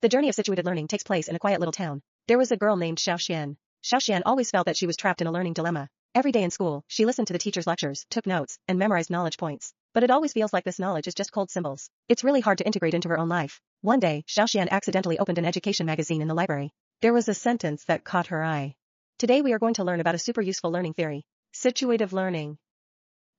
The journey of situated learning takes place in a quiet little town. There was a girl named Xiaoxian. Xiaoxian always felt that she was trapped in a learning dilemma. Every day in school, she listened to the teacher's lectures, took notes, and memorized knowledge points. But it always feels like this knowledge is just cold symbols. It's really hard to integrate into her own life. One day, Xiaoxian accidentally opened an education magazine in the library. There was a sentence that caught her eye. Today we are going to learn about a super useful learning theory. Situative learning.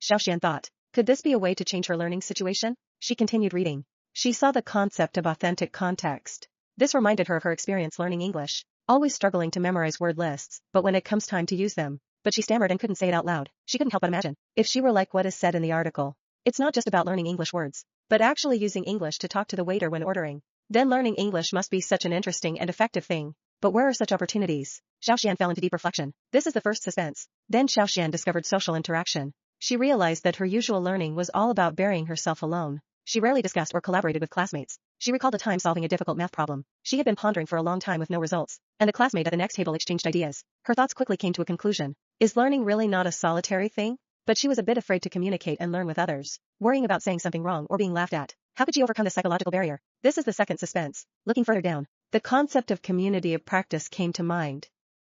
Xiaoxian thought, could this be a way to change her learning situation? She continued reading. She saw the concept of authentic context. This reminded her of her experience learning English, always struggling to memorize word lists, but when it comes time to use them. But she stammered and couldn't say it out loud. She couldn't help but imagine, if she were like what is said in the article. It's not just about learning English words, but actually using English to talk to the waiter when ordering. Then learning English must be such an interesting and effective thing. But where are such opportunities? Xiaoxian fell into deep reflection. This is the first suspense. Then Xiaoxian discovered social interaction. She realized that her usual learning was all about burying herself alone. She rarely discussed or collaborated with classmates. She recalled a time solving a difficult math problem. She had been pondering for a long time with no results, and a classmate at the next table exchanged ideas. Her thoughts quickly came to a conclusion. Is learning really not a solitary thing? But she was a bit afraid to communicate and learn with others, worrying about saying something wrong or being laughed at. How could she overcome this psychological barrier? This is the second suspense. Looking further down, the concept of community of practice came to mind.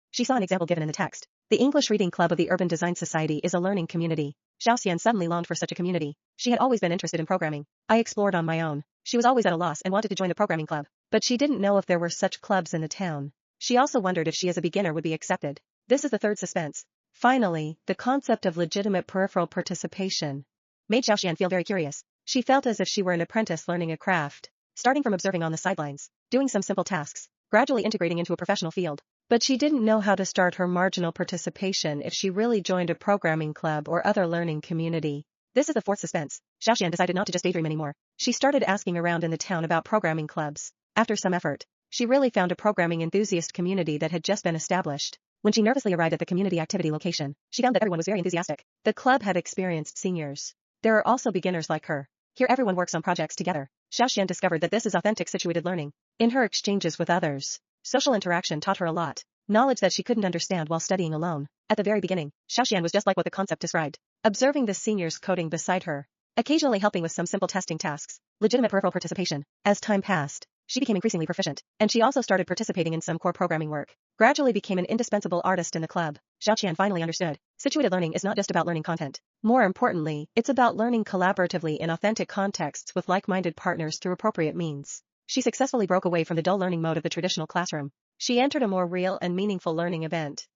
She saw an example given in the text. The English Reading Club of the Urban Design Society is a learning community. Xiaoxian suddenly longed for such a community. She had always been interested in programming. I explored on my own. She was always at a loss and wanted to join the programming club, but she didn't know if there were such clubs in the town. She also wondered if she as a beginner would be accepted. This is the third suspense. Finally, the concept of legitimate peripheral participation made Xiaoxian feel very curious. She felt as if she were an apprentice learning a craft, starting from observing on the sidelines, doing some simple tasks, gradually integrating into a professional field. But she didn't know how to start her marginal participation if she really joined a programming club or other learning community. This is the fourth suspense. Xiaoxian decided not to just daydream anymore. She started asking around in the town about programming clubs. After some effort, she really found a programming enthusiast community that had just been established. When she nervously arrived at the community activity location, she found that everyone was very enthusiastic. The club had experienced seniors. There are also beginners like her. Here everyone works on projects together. Xiaoxian discovered that this is authentic situated learning. In her exchanges with others, social interaction taught her a lot. Knowledge that she couldn't understand while studying alone. At the very beginning, Xiaoxian was just like what the concept described. Observing the seniors coding beside her. Occasionally helping with some simple testing tasks. Legitimate peripheral participation. As time passed, she became increasingly proficient, and she also started participating in some core programming work. Gradually became an indispensable artist in the club. Xiaoxian finally understood. Situated learning is not just about learning content. More importantly, it's about learning collaboratively in authentic contexts with like-minded partners through appropriate means. She successfully broke away from the dull learning mode of the traditional classroom. She entered a more real and meaningful learning event.